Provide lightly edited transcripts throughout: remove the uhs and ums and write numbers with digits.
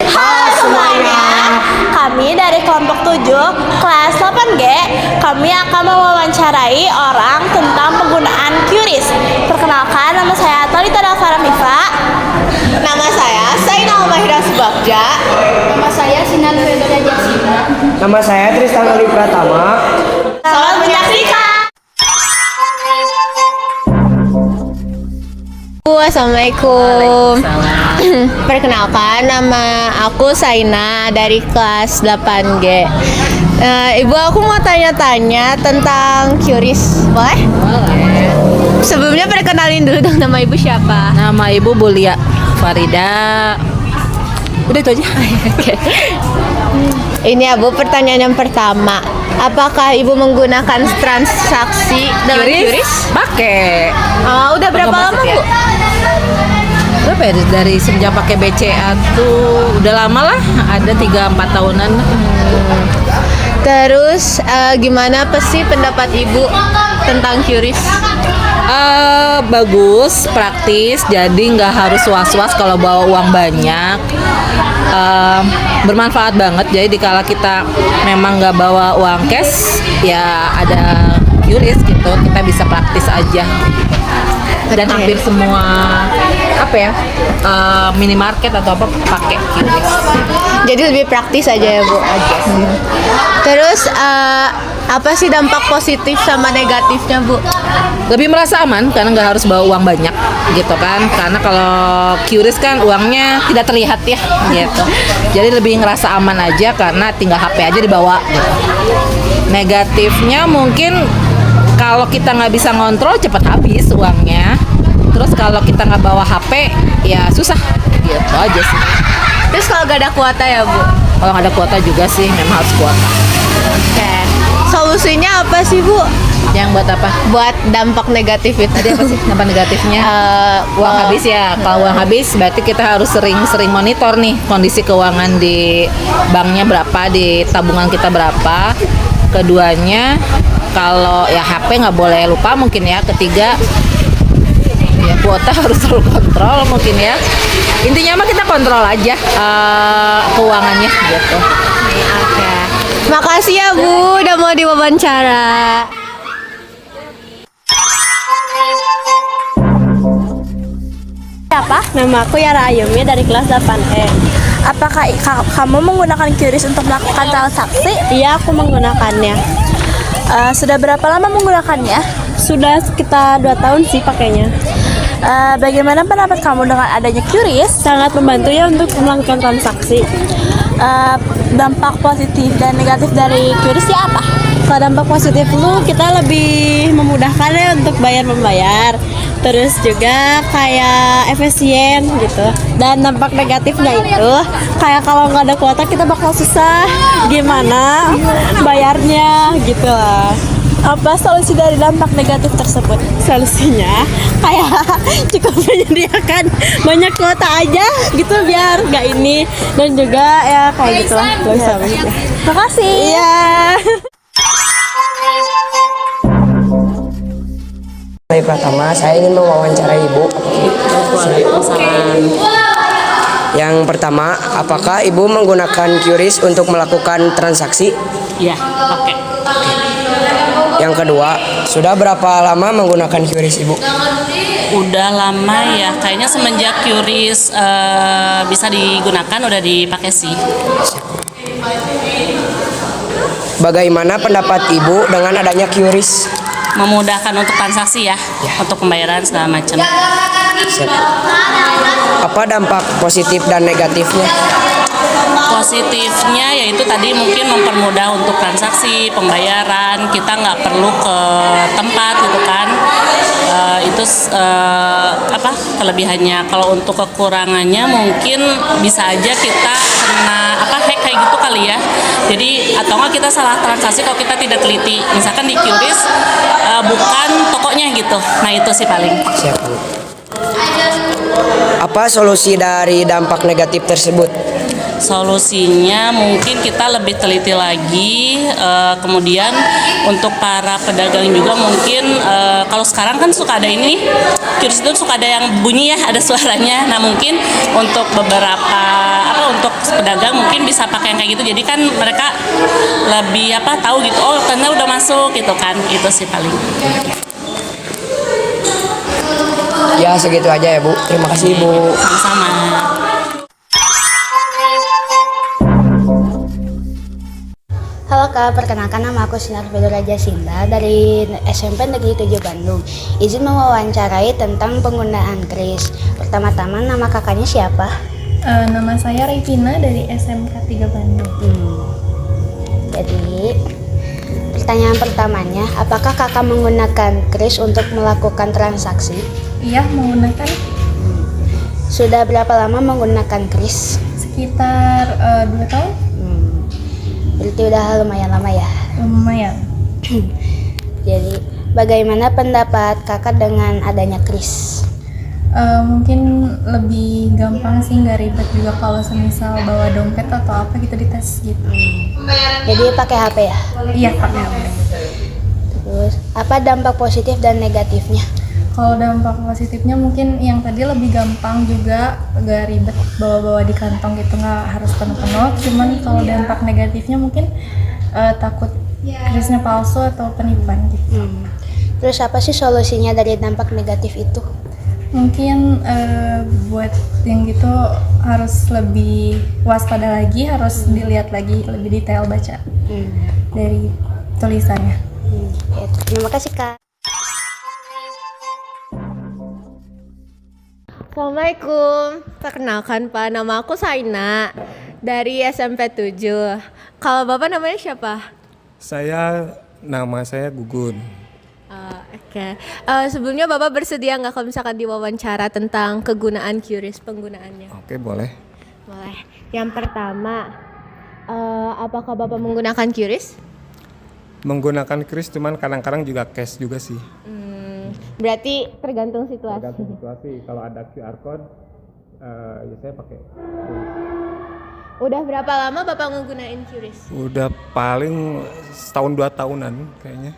Halo semuanya, kami dari kelompok 7 kelas 8G. Kami akan mewawancarai orang tentang penggunaan QRIS. Perkenalkan, nama saya Talita Dafara Mifa. Nama saya Saina Umahira Subagja. Nama saya Sinan Febria Jasina. Nama saya Tristan Ali Pratama. Selamat menyaksikan. Assalamualaikum. Perkenalkan, nama aku Saina dari kelas 8G. Ibu, aku mau tanya-tanya tentang QRIS. Boleh? Boleh. Sebelumnya perkenalin dulu dong, nama ibu siapa? Nama Ibu Bulia Farida. Udah itu aja. Oke. Ini ya Bu, pertanyaan yang pertama. Apakah ibu menggunakan transaksi dengan QRIS? Pakai. Udah berapa lama Bu? Berapa ya? Dari sejak pakai BCA tuh udah lama lah. Ada 3-4 tahunan. Terus gimana apa sih pendapat ibu tentang QRIS? Bagus, praktis. Jadi nggak harus was-was kalau bawa uang banyak. Bermanfaat banget. Jadi dikala kita memang nggak bawa uang cash, ya ada QRIS gitu. Kita bisa praktis aja. Dan hampir semua minimarket atau apa pakai QRIS. Jadi lebih praktis aja ya Bu. Terus apa sih dampak positif sama negatifnya Bu? Lebih merasa aman karena nggak harus bawa uang banyak gitu kan. Karena kalau QRIS kan uangnya tidak terlihat ya gitu. Jadi lebih ngerasa aman aja karena tinggal HP aja dibawa gitu. Negatifnya mungkin kalau kita nggak bisa ngontrol cepat habis uangnya. Terus kalau kita nggak bawa HP ya susah gitu aja sih. Terus kalau gak ada kuota ya Bu? Kalau nggak ada kuota juga sih memang harus kuota. Oke. Solusinya apa sih Bu? Yang buat apa? Buat dampak negatif itu. Tadi apa sih dampak negatifnya? Uang habis ya. Kalau uang habis berarti kita harus sering-sering monitor nih kondisi keuangan di banknya berapa, di tabungan kita berapa. Keduanya kalau ya HP nggak boleh lupa mungkin ya. Ketiga ya kuota harus selalu kontrol mungkin ya. Intinya mah kita kontrol aja keuangannya gitu. Oke. Makasih ya Bu udah mau diwawancara. Siapa? Nama aku Yara Ayumi dari kelas 8E. Apakah kamu menggunakan QRIS untuk melakukan transaksi? Iya, aku menggunakannya. Sudah berapa lama menggunakannya? Sudah sekitar 2 tahun sih pakainya. Bagaimana pendapat kamu dengan adanya QRIS? Sangat membantu ya untuk melakukan transaksi. Dampak positif dan negatif dari QRIS ya apa? Kalau dampak positif itu kita lebih memudahkan ya untuk bayar-membayar. Terus juga kayak efisien gitu. Dan dampak negatifnya itu kayak kalau nggak ada kuota kita bakal susah gimana bayarnya gitu lah. Apa solusi dari dampak negatif tersebut? Solusinya kayak cukup menyediakan banyak kuota aja gitu biar nggak ini, dan juga ya kayak gitu lah. Terima kasih. Iya. Dari Pratama, saya ingin mewawancarai Ibu. Yang pertama, apakah Ibu menggunakan QRIS untuk melakukan transaksi? Iya, pakai. Yang kedua, sudah berapa lama menggunakan QRIS Ibu? Udah lama ya, kayaknya semenjak QRIS bisa digunakan udah dipakai sih. Bagaimana pendapat Ibu dengan adanya QRIS? Memudahkan untuk transaksi ya, untuk pembayaran segala macam. Apa dampak positif dan negatifnya? Positifnya yaitu tadi mungkin mempermudah untuk transaksi pembayaran, kita nggak perlu ke tempat gitu kan. Itu kelebihannya. Kalau untuk kekurangannya mungkin bisa aja kita kena hack kayak gitu kali ya. Jadi atau nggak kita salah transaksi kalau kita tidak teliti. Misalkan di QRIS bukan tokonya gitu. Nah itu sih paling. Apa solusi dari dampak negatif tersebut? Solusinya mungkin kita lebih teliti lagi, kemudian untuk para pedagang juga mungkin kalau sekarang kan suka ada ini, QRIS itu suka ada yang bunyi ya, ada suaranya. Nah mungkin untuk beberapa untuk pedagang mungkin bisa pakai yang kayak gitu. Jadi kan mereka lebih tahu gitu. Oh karena udah masuk gitu kan. Itu sih paling. Ya segitu aja ya Bu. Terima kasih Bu. Sama-sama. Halo Kak, perkenalkan nama aku Sinar Fedora Jasinda dari SMP Negeri 7 Bandung. Izin mewawancarai tentang penggunaan kris. Pertama-tama nama kakaknya siapa? Nama saya Revina dari SMK 3 Bandung. Jadi, pertanyaan pertamanya, apakah kakak menggunakan kris untuk melakukan transaksi? Iya, menggunakan Sudah berapa lama menggunakan kris? sekitar 2 tahun, Berarti udah lumayan lama ya. lumayan. Jadi, bagaimana pendapat kakak dengan adanya kris? Mungkin lebih gampang sih, nggak ribet juga kalau semisal bawa dompet atau apa gitu dites gitu. Jadi pakai HP ya? Iya, pakai HP. Terus, apa dampak positif dan negatifnya? Kalau dampak positifnya mungkin yang tadi lebih gampang juga, gak ribet bawa-bawa di kantong gitu, nggak harus penuh-penuh. Cuman kalau dampak negatifnya mungkin takut krisnya palsu atau penipuan gitu. Terus apa sih solusinya dari dampak negatif itu? Mungkin buat yang gitu harus lebih waspada lagi, harus dilihat lagi lebih detail, baca dari tulisannya. Ya, terima kasih Kak. Assalamualaikum, perkenalkan Pak, nama aku Saina dari SMP 7. Kalau Bapak namanya siapa? Nama saya Gugun. Oke. Sebelumnya Bapak bersedia nggak kalau misalkan diwawancara tentang kegunaan QRIS, penggunaannya? Oke, boleh. Boleh. Yang pertama, apakah Bapak menggunakan QRIS? Menggunakan kris, cuman kadang-kadang juga cash juga sih. Berarti tergantung situasi. Tergantung situasi. Kalau ada QR code, ya saya pakai. Udah berapa lama Bapak menggunakan QRIS? Udah paling setahun 2 tahunan kayaknya.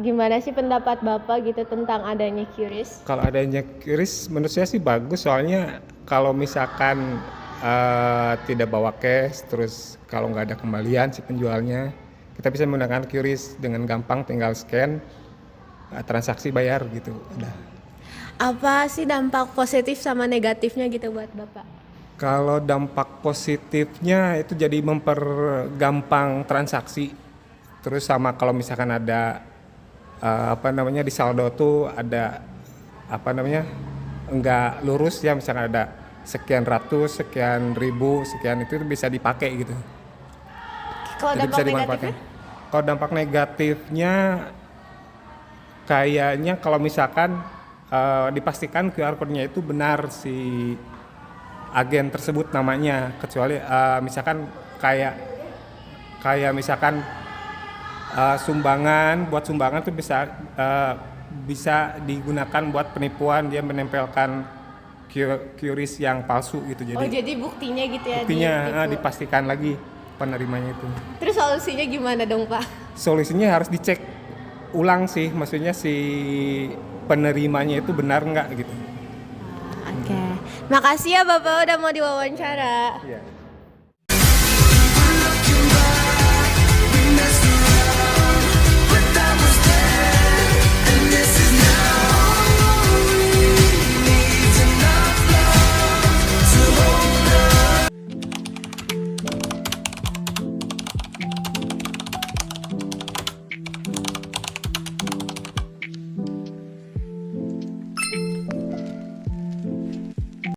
Gimana sih pendapat Bapak gitu tentang adanya QRIS? Kalau adanya kris, menurut saya sih bagus. Soalnya kalau misalkan tidak bawa cash, terus kalau nggak ada kembalian si penjualnya, kita bisa menggunakan QRIS dengan gampang, tinggal scan, transaksi bayar gitu. Udah. Apa sih dampak positif sama negatifnya gitu buat Bapak? Kalau dampak positifnya itu jadi mempergampang transaksi. Terus sama kalau misalkan ada di saldo tuh ada enggak lurus ya, misalkan ada sekian ratus, sekian ribu, sekian itu bisa dipakai gitu. Kalau Jadi dampak bisa negatifnya? Kalau dampak negatifnya kayaknya kalau misalkan dipastikan QR code-nya itu benar si agen tersebut namanya, kecuali misalkan kayak misalkan sumbangan tuh bisa digunakan buat penipuan, dia menempelkan QRIS yang palsu gitu. Jadi buktinya gitu ya? Buktinya ditipu. dipastikan lagi penerimanya itu. Terus solusinya gimana dong Pak? Solusinya harus dicek ulang sih, maksudnya si penerimanya itu benar nggak gitu. Oke. Makasih ya Bapak udah mau diwawancara. Iya.